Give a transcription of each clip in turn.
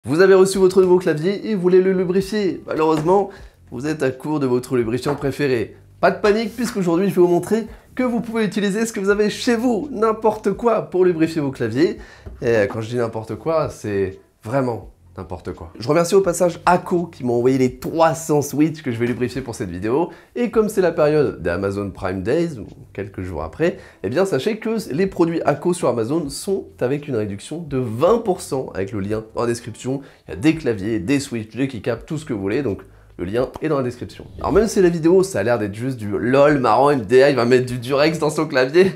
Vous avez reçu votre nouveau clavier et vous voulez le lubrifier. Malheureusement, vous êtes à court de votre lubrifiant préféré. Pas de panique, puisqu'aujourd'hui je vais vous montrer que vous pouvez utiliser ce que vous avez chez vous, n'importe quoi, pour lubrifier vos claviers. Et quand je dis n'importe quoi, c'est vraiment n'importe quoi. Je remercie au passage Akko qui m'a envoyé les 300 switches que je vais lubrifier pour cette vidéo. Et comme c'est la période des Amazon Prime Days, ou quelques jours après, eh bien sachez que les produits Akko sur Amazon sont avec une réduction de 20% avec le lien dans la description. Il y a des claviers, des switches, des keycaps, tout ce que vous voulez, donc le lien est dans la description. Alors même si la vidéo, ça a l'air d'être juste du lol marrant, MDA, il va mettre du Durex dans son clavier.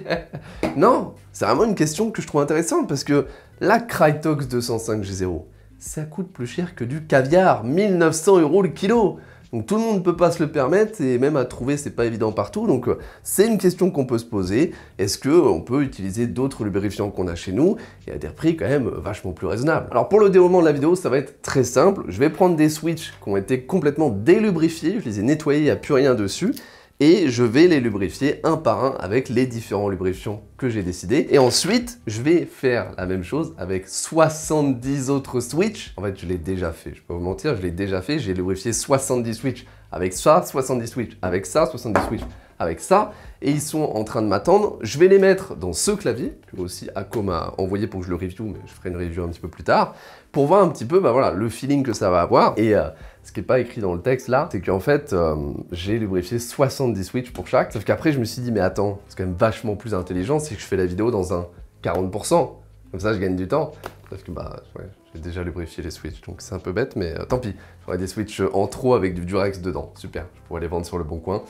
Non, c'est vraiment une question que je trouve intéressante parce que la Crytox 205G0, ça coûte plus cher que du caviar, 1900 € le kilo. Donc tout le monde ne peut pas se le permettre et même à trouver c'est pas évident partout. Donc c'est une question qu'on peut se poser. Est-ce qu'on peut utiliser d'autres lubrifiants qu'on a chez nous et à des prix quand même vachement plus raisonnables? Alors pour le déroulement de la vidéo, ça va être très simple. Je vais prendre des switches qui ont été complètement délubrifiés, je les ai nettoyés, il n'y a plus rien dessus. Et je vais les lubrifier un par un avec les différents lubrifiants que j'ai décidé. Et ensuite, je vais faire la même chose avec 70 autres switches. En fait, je l'ai déjà fait, je vais pas vous mentir, je l'ai déjà fait. J'ai lubrifié 70 switches avec ça, 70 switches avec ça, 70 switches avec ça. Et ils sont en train de m'attendre. Je vais les mettre dans ce clavier, que aussi Akko m'a envoyé pour que je le review, mais je ferai une review un petit peu plus tard, pour voir un petit peu voilà, le feeling que ça va avoir. Et ce qui n'est pas écrit dans le texte là, c'est qu'en fait, j'ai lubrifié 70 switches pour chaque. Sauf qu'après, je me suis dit, mais attends, c'est quand même vachement plus intelligent si je fais la vidéo dans un 40%. Comme ça, je gagne du temps. Parce que ouais, j'ai déjà lubrifié les switches, donc c'est un peu bête, mais tant pis. J'aurai des switches en trop avec du Durex dedans. Super, je pourrais les vendre sur le bon coin.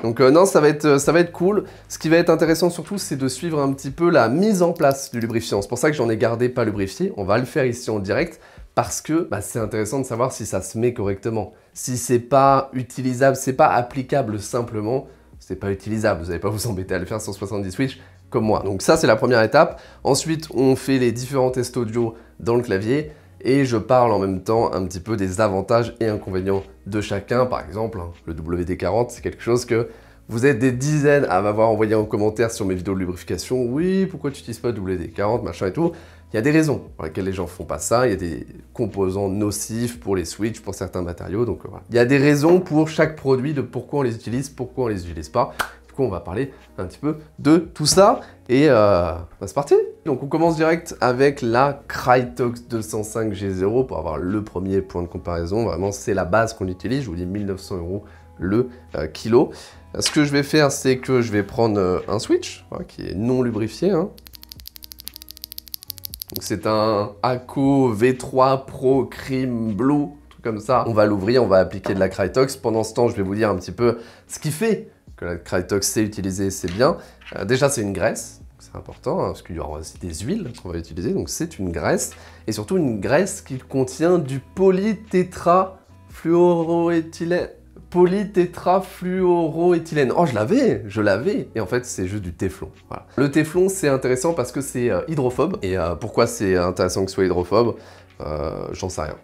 Donc non, ça va être cool. Ce qui va être intéressant surtout, c'est de suivre un petit peu la mise en place du lubrifiant. C'est pour ça que j'en ai gardé pas lubrifié. On va le faire ici en direct. Parce que c'est intéressant de savoir si ça se met correctement. Si c'est pas utilisable, c'est pas applicable simplement, c'est pas utilisable. Vous n'allez pas vous embêter à le faire sur 70 switches comme moi. Donc ça, c'est la première étape. Ensuite, on fait les différents tests audio dans le clavier et je parle en même temps un petit peu des avantages et inconvénients de chacun. Par exemple, le WD-40, c'est quelque chose que vous êtes des dizaines à m'avoir envoyé en commentaire sur mes vidéos de lubrification. Oui, pourquoi tu n'utilises pas WD-40, machin et tout. Il y a des raisons pour lesquelles les gens font pas ça. Il y a des composants nocifs pour les switches, pour certains matériaux. Donc voilà. Il y a des raisons pour chaque produit de pourquoi on les utilise, pourquoi on les utilise pas. Du coup, on va parler un petit peu de tout ça. Et c'est parti. Donc on commence direct avec la Crytox 205G0 pour avoir le premier point de comparaison. Vraiment, c'est la base qu'on utilise. Je vous dis 1900 € le kilo. Ce que je vais faire, c'est que je vais prendre un switch qui est non lubrifié. C'est un Akko V3 Pro Cream Blue, truc comme ça. On va l'ouvrir, on va appliquer de la Crytox. Pendant ce temps, je vais vous dire un petit peu ce qui fait que la Crytox c'est utilisé, c'est bien. Déjà, c'est une graisse, c'est important, parce qu'il y aura aussi des huiles qu'on va utiliser. Donc c'est une graisse, et surtout une graisse qui contient du polytétrafluoroéthylène. Polytétrafluoroéthylène. Oh, je l'avais. Et en fait, c'est juste du téflon. Voilà. Le téflon, c'est intéressant parce que c'est hydrophobe. Et pourquoi c'est intéressant que ce soit hydrophobe? J'en sais rien.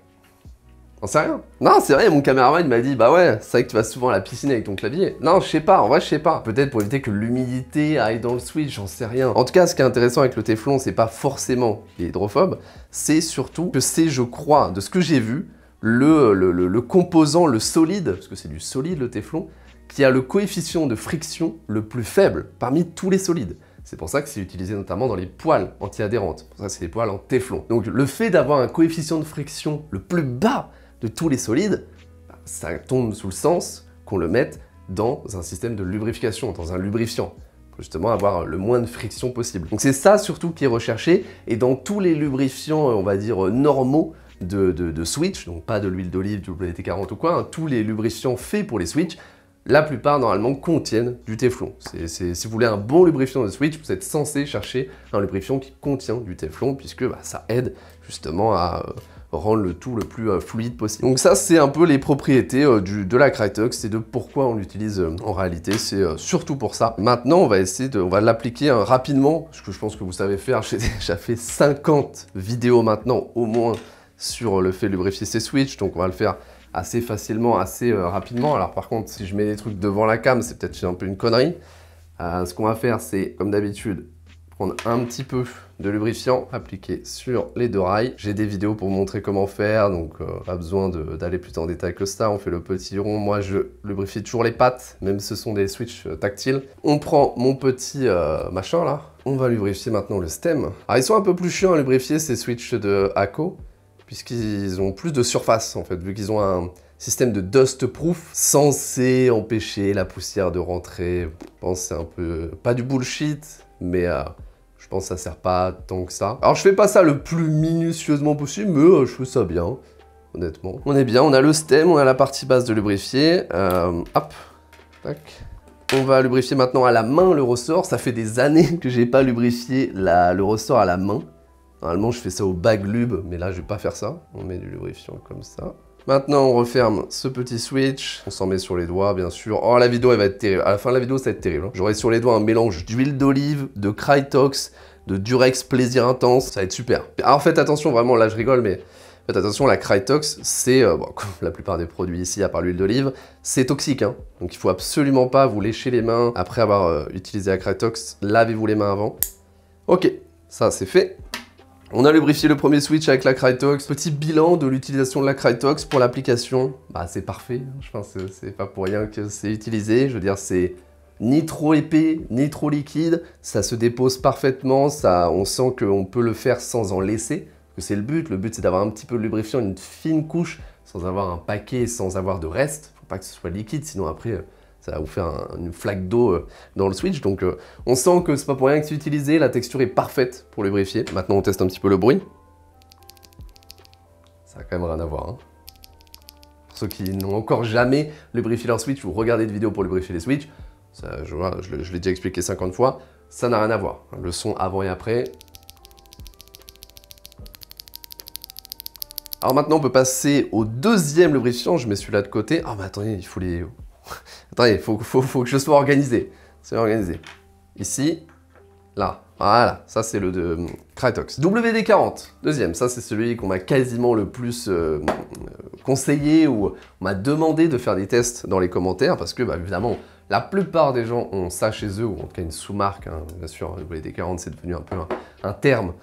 J'en sais rien. Non, c'est vrai, mon caméraman m'a dit, bah ouais, c'est vrai que tu vas souvent à la piscine avec ton clavier. Non, je sais pas, en vrai, je sais pas. Peut-être pour éviter que l'humidité aille dans le switch, j'en sais rien. En tout cas, ce qui est intéressant avec le téflon, c'est pas forcément qu'il est hydrophobe, c'est surtout que c'est, je crois, de ce que j'ai vu, le composant, le solide, parce que c'est du solide le téflon, qui a le coefficient de friction le plus faible parmi tous les solides. C'est pour ça que c'est utilisé notamment dans les poêles anti-adhérentes. Pour ça, c'est des poêles en téflon. Donc le fait d'avoir un coefficient de friction le plus bas de tous les solides, ça tombe sous le sens qu'on le mette dans un système de lubrification, dans un lubrifiant, pour justement avoir le moins de friction possible. Donc c'est ça surtout qui est recherché, et dans tous les lubrifiants, on va dire, normaux, de switch, donc pas de l'huile d'olive, du WD-40 ou quoi, tous les lubrifiants faits pour les switch, la plupart normalement contiennent du téflon. Si vous voulez un bon lubrifiant de switch, vous êtes censé chercher un lubrifiant qui contient du téflon, puisque ça aide justement à rendre le tout le plus fluide possible. Donc ça, c'est un peu les propriétés de la Crytox et de pourquoi on l'utilise en réalité, c'est surtout pour ça. Maintenant, on va essayer on va l'appliquer rapidement, parce que je pense que vous savez faire, j'ai déjà fait 50 vidéos maintenant au moins sur le fait de lubrifier ces switches, donc on va le faire assez facilement, assez rapidement. Alors par contre, si je mets des trucs devant la cam, c'est peut-être un peu une connerie. Ce qu'on va faire, c'est, comme d'habitude, prendre un petit peu de lubrifiant, appliquer sur les 2 rails. J'ai des vidéos pour vous montrer comment faire, donc pas besoin d'aller plus en détail que ça. On fait le petit rond. Moi, je lubrifie toujours les pattes, même si ce sont des switches tactiles. On prend mon petit machin là. On va lubrifier maintenant le stem. Alors, ils sont un peu plus chiants à lubrifier, ces switches de ACO, puisqu'ils ont plus de surface, en fait, vu qu'ils ont un système de dust proof censé empêcher la poussière de rentrer. Je pense que c'est un peu, pas du bullshit, mais je pense que ça sert pas tant que ça. Alors je fais pas ça le plus minutieusement possible, mais je fais ça bien, honnêtement. On est bien, on a le stem, on a la partie basse de lubrifier. Hop, tac. On va lubrifier maintenant à la main le ressort. Ça fait des années que j'ai pas lubrifié le ressort à la main. Normalement, je fais ça au bag lube, mais là, je vais pas faire ça. On met du lubrifiant comme ça. Maintenant, on referme ce petit switch. On s'en met sur les doigts, bien sûr. Oh, la vidéo, elle va être terrible. À la fin de la vidéo, ça va être terrible. J'aurai sur les doigts un mélange d'huile d'olive, de Krytox, de Durex Plaisir Intense. Ça va être super. Alors, faites attention, vraiment, là, je rigole, mais faites attention, la Krytox, c'est, bon, comme la plupart des produits ici, à part l'huile d'olive, c'est toxique, hein. Donc, il faut absolument pas vous lécher les mains après avoir utilisé la Krytox. Lavez-vous les mains avant. Ok, ça, c'est fait. On a lubrifié le premier switch avec la Krytox. Petit bilan de l'utilisation de la Krytox pour l'application. Bah, c'est parfait. Je pense que c'est pas pour rien que c'est utilisé. Je veux dire, c'est ni trop épais, ni trop liquide. Ça se dépose parfaitement. On sent qu'on peut le faire sans en laisser. Parce que c'est le but. Le but, c'est d'avoir un petit peu de lubrifiant, une fine couche, sans avoir un paquet, sans avoir de reste. Faut pas que ce soit liquide, sinon après, ça va vous faire une flaque d'eau dans le switch. Donc on sent que c'est pas pour rien que c'est utilisé. La texture est parfaite pour lubrifier. Maintenant, on teste un petit peu le bruit. Ça a quand même rien à voir, hein. Pour ceux qui n'ont encore jamais lubrifié leur switch ou regardé de vidéos pour lubrifier les switches, ça, je l'ai déjà expliqué 50 fois, ça n'a rien à voir. Le son avant et après. Alors maintenant, on peut passer au deuxième lubrifiant. Je mets celui-là de côté. Ah, mais attendez, il faut les... Attendez, faut que je sois organisé. C'est organisé. Ici, là. Voilà, ça c'est le de Krytox. WD-40, deuxième. Ça c'est celui qu'on m'a quasiment le plus conseillé ou on m'a demandé de faire des tests dans les commentaires parce que, bah, évidemment, la plupart des gens ont ça chez eux ou en tout cas une sous-marque. Hein. Bien sûr, WD-40 c'est devenu un peu un terme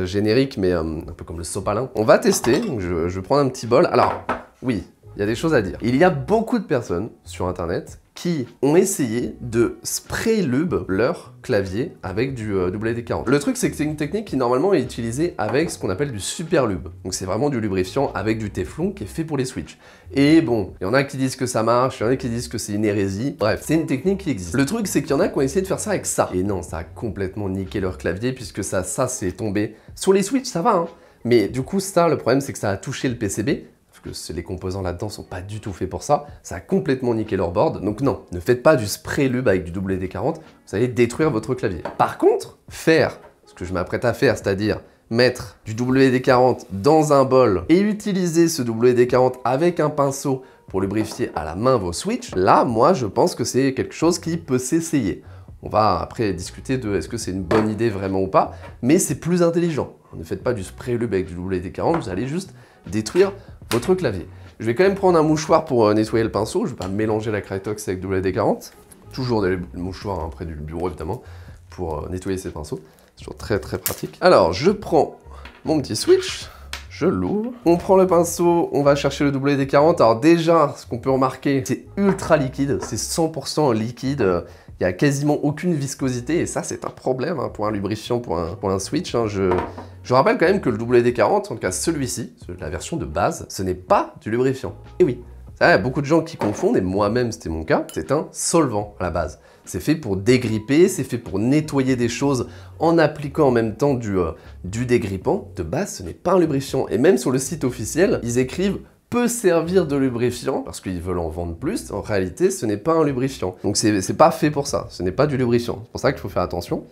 générique, mais un peu comme le sopalin. On va tester. Donc je vais prendre un petit bol. Alors, oui. Il y a des choses à dire. Il y a beaucoup de personnes sur internet qui ont essayé de spray lube leur clavier avec du WD-40. Le truc, c'est que c'est une technique qui normalement est utilisée avec ce qu'on appelle du super lube. Donc c'est vraiment du lubrifiant avec du téflon qui est fait pour les switches. Et bon, il y en a qui disent que ça marche, il y en a qui disent que c'est une hérésie. Bref, c'est une technique qui existe. Le truc, c'est qu'il y en a qui ont essayé de faire ça avec ça. Et non, ça a complètement niqué leur clavier puisque ça c'est tombé. Sur les switches, ça va, hein. Mais du coup, ça, le problème, c'est que ça a touché le PCB. Parce que les composants là-dedans sont pas du tout faits pour ça. Ça a complètement niqué leur board. Donc non, ne faites pas du spray lube avec du WD-40. Vous allez détruire votre clavier. Par contre, faire ce que je m'apprête à faire, c'est-à-dire mettre du WD-40 dans un bol et utiliser ce WD-40 avec un pinceau pour lubrifier à la main vos switches, là, moi, je pense que c'est quelque chose qui peut s'essayer. On va après discuter de est-ce que c'est une bonne idée vraiment ou pas, mais c'est plus intelligent. Ne faites pas du spray lube avec du WD-40, vous allez juste détruire votre clavier. Je vais quand même prendre un mouchoir pour nettoyer le pinceau. Je ne vais pas mélanger la Krytox avec WD-40. Toujours des mouchoirs hein, près du bureau évidemment pour nettoyer ces pinceaux. C'est toujours très très pratique. Alors je prends mon petit switch, je l'ouvre. On prend le pinceau, on va chercher le WD-40. Alors déjà, ce qu'on peut remarquer, c'est ultra liquide. C'est 100% liquide. Il n'y a quasiment aucune viscosité et ça c'est un problème hein, pour un lubrifiant, pour un switch. Hein. Je rappelle quand même que le WD-40, en tout cas celui-ci, la version de base, ce n'est pas du lubrifiant. Et oui, il y a beaucoup de gens qui confondent et moi-même c'était mon cas, c'est un solvant à la base. C'est fait pour dégripper, c'est fait pour nettoyer des choses en appliquant en même temps du dégrippant. De base, ce n'est pas un lubrifiant et même sur le site officiel, ils écrivent peut servir de lubrifiant, parce qu'ils veulent en vendre plus, en réalité, ce n'est pas un lubrifiant. Donc c'est pas fait pour ça, ce n'est pas du lubrifiant. C'est pour ça qu'il faut faire attention.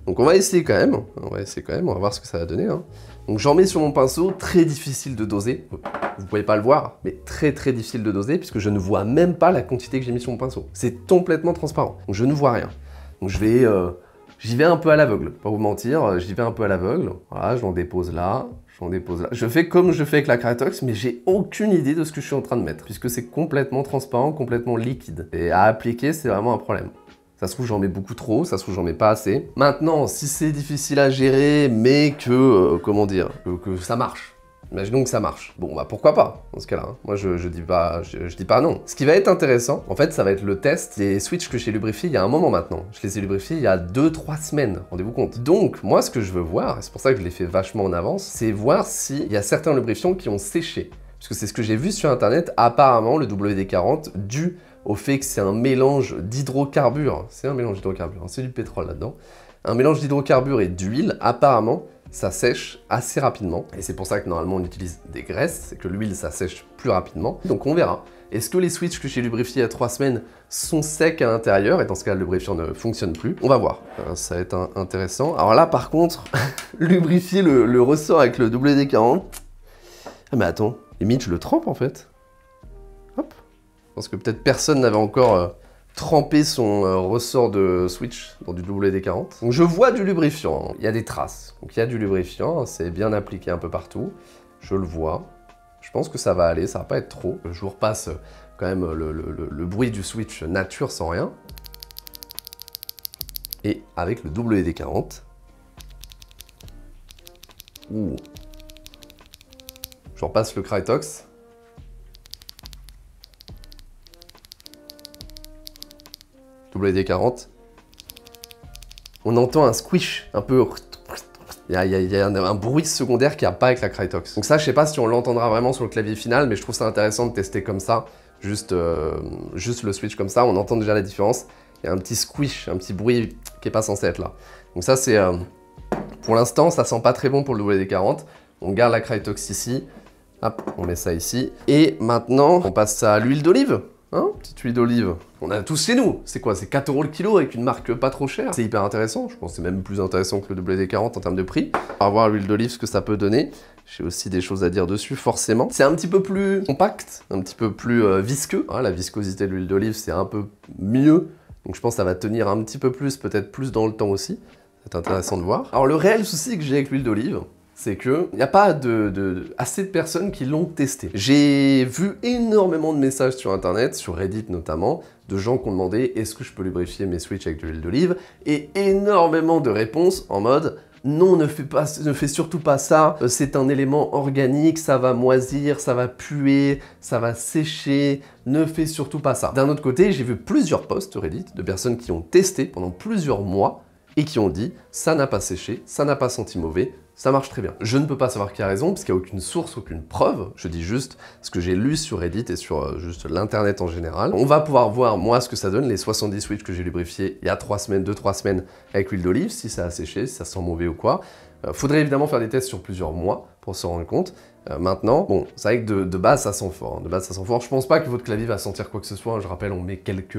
Donc on va essayer quand même, on va voir ce que ça va donner. Hein. Donc j'en mets sur mon pinceau, très difficile de doser. Vous pouvez pas le voir, mais très très difficile de doser, puisque je ne vois même pas la quantité que j'ai mis sur mon pinceau. C'est complètement transparent, donc je ne vois rien. Donc j'y vais un peu à l'aveugle, pas vous mentir, j'y vais un peu à l'aveugle. Voilà, j'en dépose là. Je fais comme je fais avec la Krytox, mais j'ai aucune idée de ce que je suis en train de mettre, puisque c'est complètement transparent, complètement liquide. Et à appliquer, c'est vraiment un problème. Ça se trouve, j'en mets beaucoup trop, ça se trouve, j'en mets pas assez. Maintenant, si c'est difficile à gérer, mais que, comment dire, que ça marche. Imaginons que ça marche. Bon, bah pourquoi pas, dans ce cas-là. Hein. Moi, je dis pas non. Ce qui va être intéressant, en fait, ça va être le test des switches que j'ai lubrifiés il y a un moment maintenant. Je les ai lubrifiés il y a 2-3 semaines, rendez-vous compte. Donc, moi, ce que je veux voir, et c'est pour ça que je l'ai fait vachement en avance, c'est voir s'il y a certains lubrifiants qui ont séché. Parce que c'est ce que j'ai vu sur Internet, apparemment, le WD-40, dû au fait que c'est un mélange d'hydrocarbures. C'est un mélange d'hydrocarbures, c'est du pétrole là-dedans. Un mélange d'hydrocarbures et d'huile, apparemment, ça sèche assez rapidement. Et c'est pour ça que normalement on utilise des graisses, c'est que l'huile ça sèche plus rapidement. Donc on verra. Est-ce que les switches que j'ai lubrifiés il y a 3 semaines sont secs à l'intérieur? Et dans ce cas, le lubrifiant ne fonctionne plus. On va voir. Ça va être intéressant. Alors là, par contre, lubrifier le ressort avec le WD-40. Ah mais attends, limite je le trempe en fait. Hop. Parce que peut-être personne n'avait encore trempé son ressort de switch dans du WD-40. Donc je vois du lubrifiant, il y a des traces. Donc il y a du lubrifiant, c'est bien appliqué un peu partout. Je le vois. Je pense que ça va aller, ça va pas être trop. Je vous repasse quand même le bruit du switch nature sans rien. Et avec le WD-40. Ouh. Je repasse le Krytox. WD-40. On entend un squish un peu... Il y a un bruit secondaire qu'il n'y a pas avec la Krytox. Donc ça, je sais pas si on l'entendra vraiment sur le clavier final, mais je trouve ça intéressant de tester comme ça. Juste le switch comme ça, on entend déjà la différence. Il y a un petit squish, un petit bruit qui n'est pas censé être là. Donc ça, c'est... pour l'instant, ça sent pas très bon pour le WD-40. On garde la Krytox ici. Hop, on met ça ici. Et maintenant, on passe à l'huile d'olive. Hein, petite huile d'olive. On a tous chez nous. C'est quoi? C'est 4 € le kilo avec une marque pas trop chère. C'est hyper intéressant. Je pense que c'est même plus intéressant que le WD-40 en termes de prix. On va voir l'huile d'olive, ce que ça peut donner. J'ai aussi des choses à dire dessus, forcément. C'est un petit peu plus compact, un petit peu plus visqueux. Ah, la viscosité de l'huile d'olive, c'est un peu mieux. Donc je pense que ça va tenir un petit peu plus, peut-être plus dans le temps aussi. C'est intéressant de voir. Alors le réel souci que j'ai avec l'huile d'olive, c'est qu'il n'y a pas assez de personnes qui l'ont testé. J'ai vu énormément de messages sur Internet, sur Reddit notamment, de gens qui ont demandé « Est-ce que je peux lubrifier mes switches avec de l'huile d'olive ?» Et énormément de réponses en mode « Non, ne fais surtout pas ça, c'est un élément organique, ça va moisir, ça va puer, ça va sécher, ne fais surtout pas ça. » D'un autre côté, j'ai vu plusieurs posts Reddit de personnes qui ont testé pendant plusieurs mois et qui ont dit « Ça n'a pas séché, ça n'a pas senti mauvais, ça marche très bien. » Je ne peux pas savoir qui a raison, parce qu'il n'y a aucune source, aucune preuve. Je dis juste ce que j'ai lu sur Reddit et sur juste l'internet en général. On va pouvoir voir, moi, ce que ça donne, les 70 switches que j'ai lubrifiés il y a 3 semaines, 2-3 semaines avec l'huile d'olive, si ça a séché, si ça sent mauvais ou quoi. Faudrait évidemment faire des tests sur plusieurs mois pour se rendre compte. Maintenant, bon, c'est vrai que de base, ça sent fort. Hein. De base, ça sent fort. Je pense pas que votre clavier va sentir quoi que ce soit. Hein. Je rappelle, on met quelques...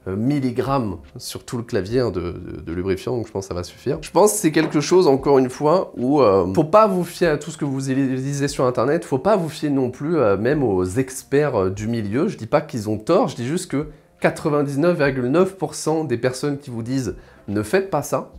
milligrammes sur tout le clavier hein, de lubrifiant, donc je pense que ça va suffire. Je pense que c'est quelque chose, encore une fois, où faut pas vous fier à tout ce que vous lisez sur Internet, faut pas vous fier non plus même aux experts du milieu. Je dis pas qu'ils ont tort, je dis juste que 99,9% des personnes qui vous disent « ne faites pas ça »,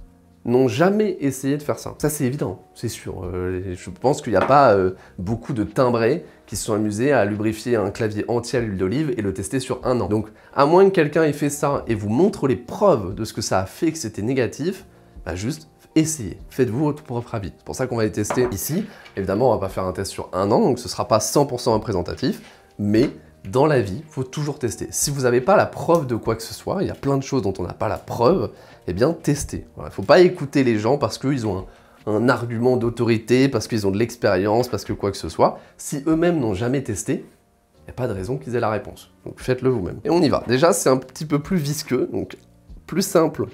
n'ont jamais essayé de faire ça. Ça, c'est évident, c'est sûr. Je pense qu'il n'y a pas beaucoup de timbrés qui se sont amusés à lubrifier un clavier entier à l'huile d'olive et le tester sur 1 an. Donc, à moins que quelqu'un ait fait ça et vous montre les preuves de ce que ça a fait, que c'était négatif, bah juste essayez. Faites-vous votre propre avis. C'est pour ça qu'on va les tester ici. Évidemment, on va pas faire un test sur 1 an, donc ce sera pas 100% représentatif, mais dans la vie, il faut toujours tester. Si vous n'avez pas la preuve de quoi que ce soit, il y a plein de choses dont on n'a pas la preuve, eh bien, testez. Il ne faut pas écouter les gens parce qu'ils ont un argument d'autorité, parce qu'ils ont de l'expérience, parce que quoi que ce soit. Si eux-mêmes n'ont jamais testé, il n'y a pas de raison qu'ils aient la réponse. Donc faites-le vous-même. Et on y va. Déjà, c'est un petit peu plus visqueux, donc plus simple.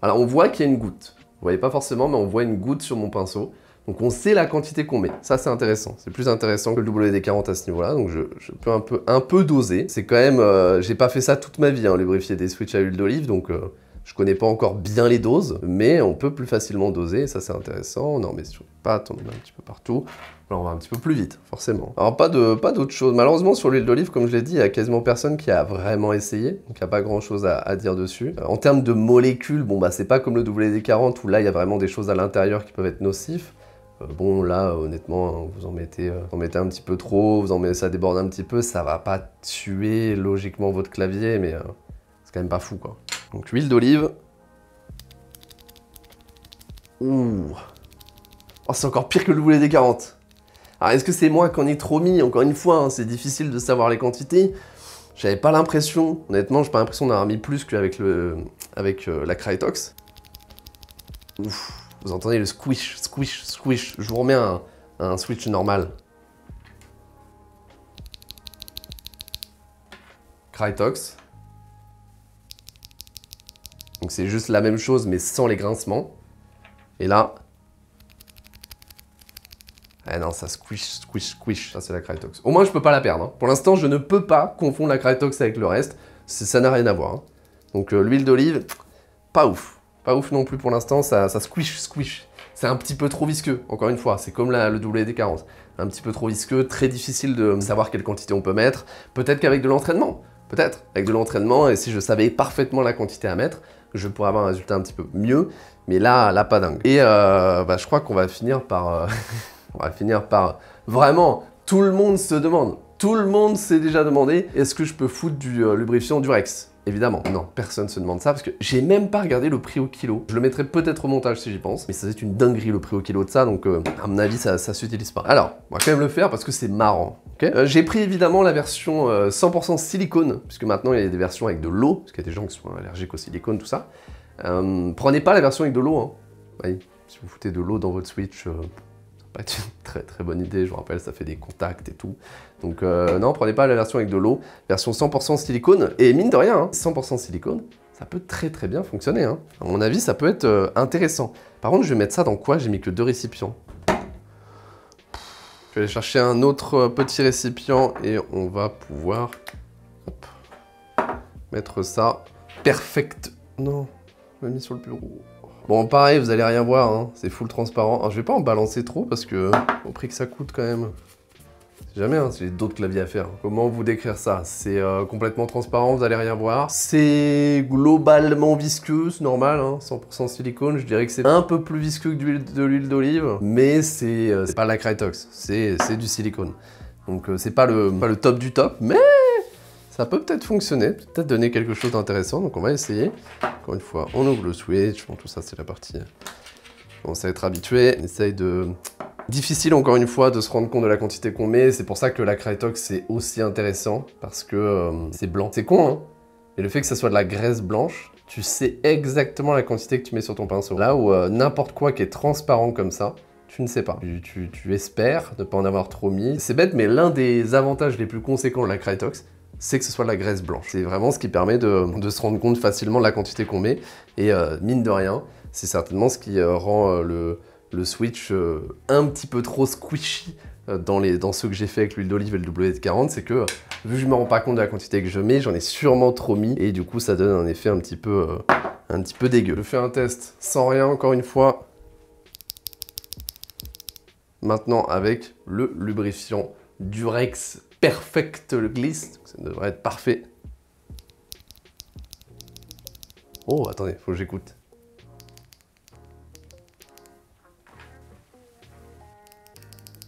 Alors, on voit qu'il y a une goutte. Vous voyez pas forcément, mais on voit une goutte sur mon pinceau. Donc on sait la quantité qu'on met. Ça, c'est intéressant. C'est plus intéressant que le WD-40 à ce niveau-là. Donc je peux un peu doser. C'est quand même... j'ai pas fait ça toute ma vie, hein, lubrifier des switches à huile d'olive. Donc je connais pas encore bien les doses. Mais on peut plus facilement doser. Et ça, c'est intéressant. On en met sur les pattes, on en met un petit peu partout. Alors on va un petit peu plus vite, forcément. Alors pas d'autre chose. Malheureusement, sur l'huile d'olive, comme je l'ai dit, il y a quasiment personne qui a vraiment essayé. Donc il n'y a pas grand-chose à dire dessus. En termes de molécules, bon bah c'est pas comme le WD-40 où là, il y a vraiment des choses à l'intérieur qui peuvent être nocifs. Bon là honnêtement vous en mettez un petit peu trop, ça déborde un petit peu, ça va pas tuer logiquement votre clavier mais c'est quand même pas fou quoi. Donc l'huile d'olive. Ouh. Oh, c'est encore pire que le WD-40. Alors est-ce que c'est moi qui en ai trop mis? Encore une fois, hein, c'est difficile de savoir les quantités. J'avais pas l'impression, honnêtement, j'ai pas l'impression d'en avoir mis plus qu'avec la Krytox. Ouf, vous entendez le squish, squish, squish. Je vous remets un switch normal. Krytox. Donc c'est juste la même chose mais sans les grincements. Et là... Ah non, ça squish, squish, squish. Ça c'est la Krytox. Au moins je peux pas la perdre. Hein. Pour l'instant je ne peux pas confondre la Krytox avec le reste. Ça n'a rien à voir. Hein. Donc l'huile d'olive, pas ouf. Pas ouf non plus pour l'instant, ça squish, squish. C'est un petit peu trop visqueux, encore une fois. C'est comme le WD-40. Un petit peu trop visqueux, très difficile de savoir quelle quantité on peut mettre. Peut-être qu'avec de l'entraînement. Peut-être, avec de l'entraînement, et si je savais parfaitement la quantité à mettre, je pourrais avoir un résultat un petit peu mieux, mais là pas dingue. Et je crois qu'on va finir par... on va finir par... Vraiment, tout le monde se demande, tout le monde s'est déjà demandé, est-ce que je peux foutre du lubrifiant Durex? Évidemment, non, personne ne se demande ça, parce que j'ai même pas regardé le prix au kilo. Je le mettrai peut-être au montage si j'y pense, mais ça c'est une dinguerie le prix au kilo de ça, donc à mon avis ça s'utilise pas. Alors, on va quand même le faire parce que c'est marrant. Okay, j'ai pris évidemment la version 100% silicone, puisque maintenant il y a des versions avec de l'eau, parce qu'il y a des gens qui sont allergiques au silicone, tout ça. Prenez pas la version avec de l'eau, hein. Oui, si vous foutez de l'eau dans votre Switch, ça va pas être une très très bonne idée, je vous rappelle, ça fait des contacts et tout. Donc non, prenez pas la version avec de l'eau, version 100% silicone, et mine de rien, hein, 100% silicone, ça peut très très bien fonctionner. Hein. À mon avis, ça peut être intéressant. Par contre, je vais mettre ça dans quoi? J'ai mis que 2 récipients. Je vais aller chercher un autre petit récipient et on va pouvoir hop, mettre ça. Perfect. Non, je l'ai mis sur le bureau. Bon, pareil, vous allez rien voir, hein, c'est full transparent. Alors, je vais pas en balancer trop parce que, au prix que ça coûte quand même, si jamais, hein, j'ai d'autres claviers à faire. Comment vous décrire ça? C'est complètement transparent, vous allez rien voir. C'est globalement visqueux, c'est normal, hein, 100% silicone. Je dirais que c'est un peu plus visqueux que de l'huile d'olive, mais c'est pas la Krytox, c'est du silicone. Donc, c'est pas le top du top, mais ça peut peut-être fonctionner, peut-être donner quelque chose d'intéressant, donc on va essayer. Encore une fois, on ouvre le switch, bon, tout ça c'est la partie... On commence à être habitué, on essaye de... Difficile encore une fois de se rendre compte de la quantité qu'on met, c'est pour ça que la Krytox c'est aussi intéressant, parce que c'est blanc. C'est con, hein, et le fait que ça soit de la graisse blanche, tu sais exactement la quantité que tu mets sur ton pinceau. Là où n'importe quoi qui est transparent comme ça, tu ne sais pas. Tu espères ne pas en avoir trop mis. C'est bête, mais l'un des avantages les plus conséquents de la Krytox, c'est que ce soit de la graisse blanche. C'est vraiment ce qui permet de se rendre compte facilement de la quantité qu'on met. Et mine de rien, c'est certainement ce qui rend le Switch un petit peu trop squishy dans ceux que j'ai fait avec l'huile d'olive et le WD-40. C'est que, vu que je ne me rends pas compte de la quantité que je mets, j'en ai sûrement trop mis. Et du coup, ça donne un effet un petit peu dégueu. Je fais un test sans rien, encore une fois. Maintenant, avec le lubrifiant Durex Perfect Gliss, ça devrait être parfait. Oh, attendez, faut que j'écoute.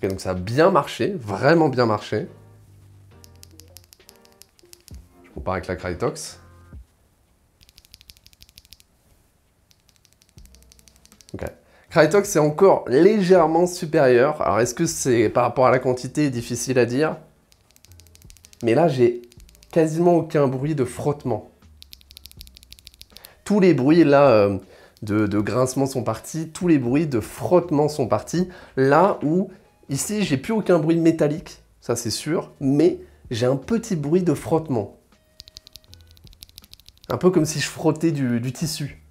Ok, donc ça a bien marché, vraiment bien marché. Je compare avec la Krytox. Ok. Krytox c'est encore légèrement supérieur. Alors est-ce que c'est par rapport à la quantité difficile à dire? Mais là j'ai quasiment aucun bruit de frottement. Tous les bruits là de grincement sont partis, tous les bruits de frottement sont partis. Là où ici j'ai plus aucun bruit métallique, ça c'est sûr, mais j'ai un petit bruit de frottement. Un peu comme si je frottais du tissu.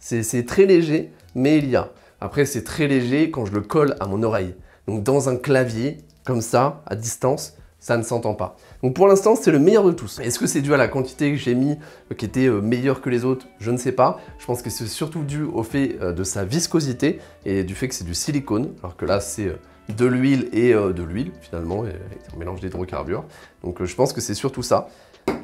C'est très léger, mais il y a. Après, c'est très léger quand je le colle à mon oreille. Donc dans un clavier, comme ça, à distance, ça ne s'entend pas. Donc pour l'instant, c'est le meilleur de tous. Est-ce que c'est dû à la quantité que j'ai mis, qui était meilleure que les autres? Je ne sais pas. Je pense que c'est surtout dû au fait de sa viscosité et du fait que c'est du silicone, alors que là, c'est de l'huile et de l'huile, finalement, et un mélange d'hydrocarbures. Donc je pense que c'est surtout ça.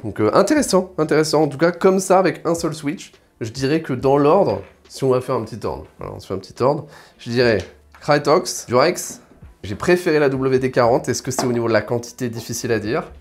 Donc intéressant, intéressant. En tout cas, comme ça, avec un seul switch, je dirais que dans l'ordre, si on va faire un petit ordre, alors on se fait un petit ordre, je dirais Krytox, Durex, j'ai préféré la WD-40, est-ce que c'est au niveau de la quantité difficile à dire?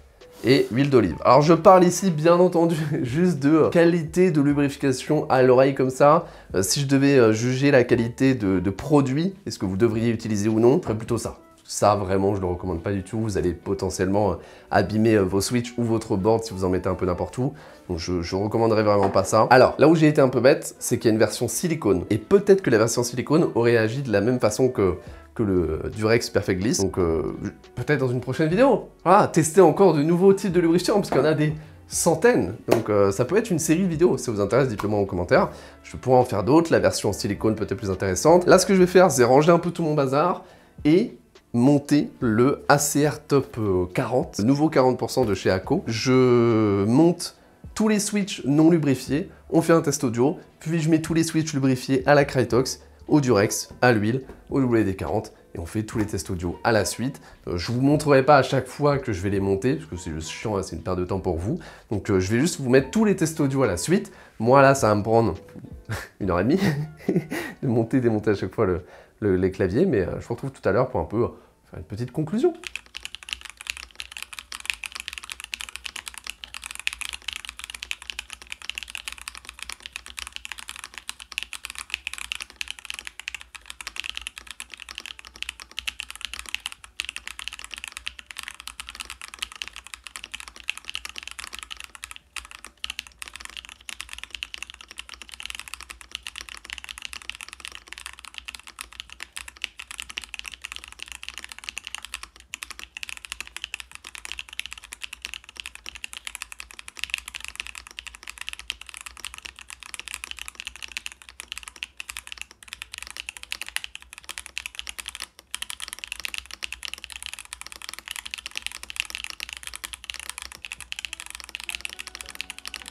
et huile d'olive. Alors je parle ici bien entendu juste de qualité de lubrification à l'oreille comme ça. Si je devais juger la qualité de produit, est-ce que vous devriez utiliser ou non, je ferais plutôt ça. Ça vraiment je ne le recommande pas du tout, vous allez potentiellement abîmer vos switches ou votre board si vous en mettez un peu n'importe où. Donc je ne recommanderais vraiment pas ça. Alors là où j'ai été un peu bête, c'est qu'il y a une version silicone. Et peut-être que la version silicone aurait agi de la même façon que le Durex Perfect Gliss. Donc peut-être dans une prochaine vidéo, voilà, tester encore de nouveaux types de lubrifiants, parce qu'il y en a des centaines. Donc ça peut être une série de vidéos, si ça vous intéresse, dites-le moi en commentaire. Je pourrais en faire d'autres, la version en silicone peut-être plus intéressante. Là ce que je vais faire, c'est ranger un peu tout mon bazar et monter le ACR Top 40, le nouveau 40% de chez ACO. Je monte tous les switches non lubrifiés, on fait un test audio, puis je mets tous les switches lubrifiés à la Krytox, au Durex, à l'huile, au WD-40, et on fait tous les tests audio à la suite. Je vous montrerai pas à chaque fois que je vais les monter, parce que c'est juste chiant, hein, c'est une perte de temps pour vous. Donc je vais juste vous mettre tous les tests audio à la suite. Moi là, ça va me prendre 1h30 de monter et démonter à chaque fois les claviers, mais je vous retrouve tout à l'heure pour un peu faire une petite conclusion.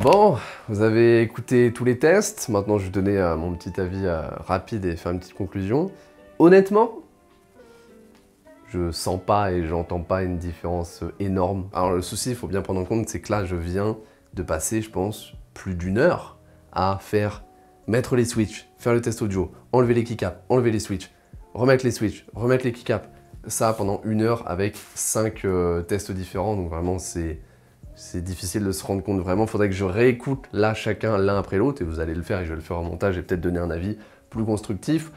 Bon, vous avez écouté tous les tests, maintenant je vais donner mon petit avis rapide et faire une petite conclusion. Honnêtement, je sens pas et j'entends pas une différence énorme. Alors le souci, il faut bien prendre en compte, c'est que là je viens de passer, je pense, plus d'1 heure à mettre les switches, faire le test audio, enlever les keycaps, enlever les switches, remettre les switches, remettre les keycaps. Ça pendant 1 heure avec 5 tests différents, donc vraiment c'est difficile de se rendre compte vraiment. Il faudrait que je réécoute là chacun l'un après l'autre, et vous allez le faire et je vais le faire en montage et peut-être donner un avis plus constructif.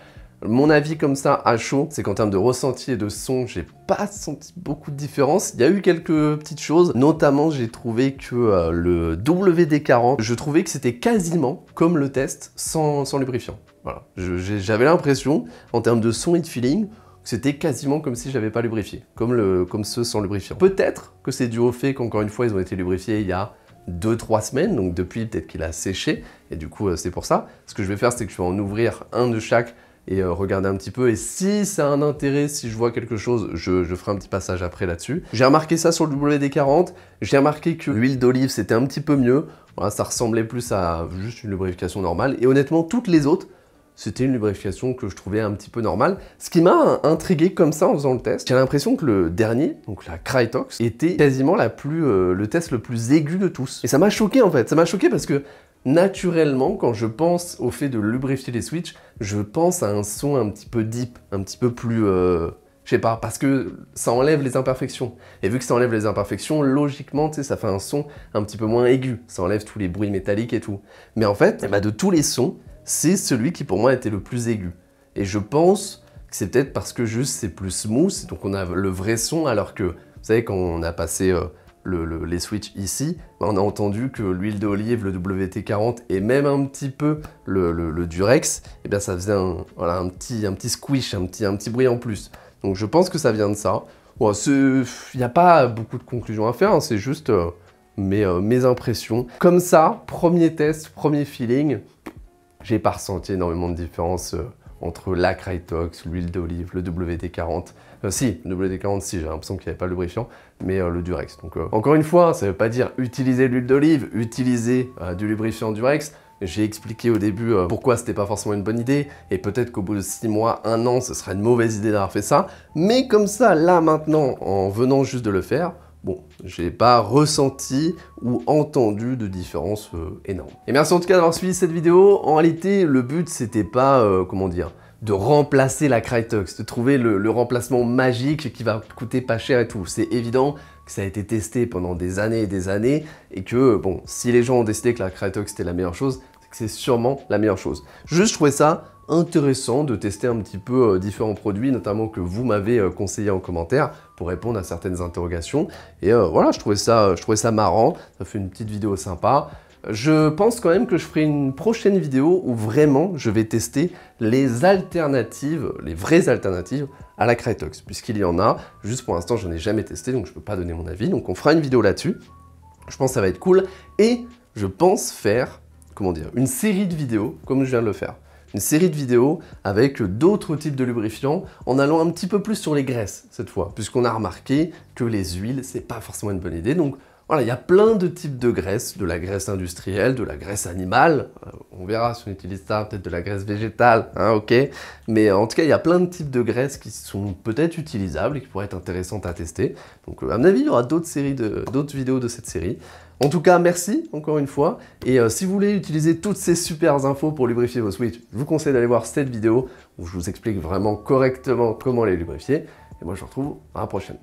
Mon avis comme ça à chaud, c'est qu'en termes de ressenti et de son, j'ai pas senti beaucoup de différence. Il y a eu quelques petites choses, notamment j'ai trouvé que le WD-40, je trouvais que c'était quasiment comme le test sans lubrifiant. Voilà, j'avais l'impression, en termes de son et de feeling, c'était quasiment comme si j'avais pas lubrifié, comme ceux sans lubrifiant. Peut-être que c'est dû au fait qu'encore une fois, ils ont été lubrifiés il y a 2-3 semaines, donc depuis, peut-être qu'il a séché, et du coup, c'est pour ça. Ce que je vais faire, c'est que je vais en ouvrir un de chaque et regarder un petit peu, et si ça a un intérêt, si je vois quelque chose, je ferai un petit passage après là-dessus. J'ai remarqué ça sur le WD-40, j'ai remarqué que l'huile d'olive, c'était un petit peu mieux, voilà, ça ressemblait plus à juste une lubrification normale, et honnêtement, toutes les autres, c'était une lubrification que je trouvais un petit peu normale. Ce qui m'a intrigué comme ça en faisant le test, j'ai l'impression que le dernier, donc la Krytox, était quasiment le test le plus aigu de tous. Et ça m'a choqué en fait, ça m'a choqué parce que naturellement, quand je pense au fait de lubrifier les switches, je pense à un son un petit peu deep, un petit peu plus... je sais pas, parce que ça enlève les imperfections. Et vu que ça enlève les imperfections, logiquement, tu sais, ça fait un son un petit peu moins aigu. Ça enlève tous les bruits métalliques et tout. Mais en fait, de tous les sons, c'est celui qui pour moi était le plus aigu. Et je pense que c'est peut-être parce que juste c'est plus smooth, donc on a le vrai son, alors que, vous savez, quand on a passé les switches ici, on a entendu que l'huile d'olive, le WT-40 et même un petit peu le Durex, et bien ça faisait un petit squish, un petit bruit en plus. Donc je pense que ça vient de ça. Bon, il n'y a pas beaucoup de conclusions à faire, hein, c'est juste mes impressions. Comme ça, premier test, premier feeling, j'ai pas ressenti énormément de différence entre la Krytox, l'huile d'olive, le WD-40. Si, le WD-40, si, j'ai l'impression qu'il n'y avait pas le lubrifiant, mais le Durex. Donc encore une fois, ça ne veut pas dire utiliser l'huile d'olive, utiliser du lubrifiant Durex. J'ai expliqué au début pourquoi c'était pas forcément une bonne idée, et peut-être qu'au bout de 6 mois, 1 an, ce serait une mauvaise idée d'avoir fait ça. Mais comme ça, là, maintenant, en venant juste de le faire, bon, j'ai pas ressenti ou entendu de différence énorme. Et merci en tout cas d'avoir suivi cette vidéo. En réalité, le but, c'était pas, comment dire, de remplacer la Krytox, de trouver le remplacement magique qui va coûter pas cher et tout. C'est évident que ça a été testé pendant des années et des années, et que, bon, si les gens ont décidé que la Krytox était la meilleure chose, c'est que c'est sûrement la meilleure chose. Juste, je trouvais ça intéressant de tester un petit peu différents produits, notamment que vous m'avez conseillé en commentaire, pour répondre à certaines interrogations. Et voilà, je trouvais ça marrant, ça fait une petite vidéo sympa. Je pense quand même que je ferai une prochaine vidéo où vraiment je vais tester les alternatives, les vraies alternatives à la Krytox, puisqu'il y en a. Juste pour l'instant, je n'en ai jamais testé, donc je ne peux pas donner mon avis. Donc on fera une vidéo là-dessus. Je pense que ça va être cool. Et je pense faire, comment dire, une série de vidéos, comme je viens de le faire. Une série de vidéos avec d'autres types de lubrifiants, en allant un petit peu plus sur les graisses cette fois, puisqu'on a remarqué que les huiles, c'est pas forcément une bonne idée. Donc voilà, il y a plein de types de graisses, de la graisse industrielle, de la graisse animale, on verra si on utilise ça, peut-être de la graisse végétale, hein, ok. Mais en tout cas, il y a plein de types de graisses qui sont peut-être utilisables et qui pourraient être intéressantes à tester. Donc à mon avis, il y aura d'autres vidéos de cette série. En tout cas, merci encore une fois. Et si vous voulez utiliser toutes ces super infos pour lubrifier vos Switch, je vous conseille d'aller voir cette vidéo où je vous explique vraiment correctement comment les lubrifier. Et moi, je vous retrouve à la prochaine.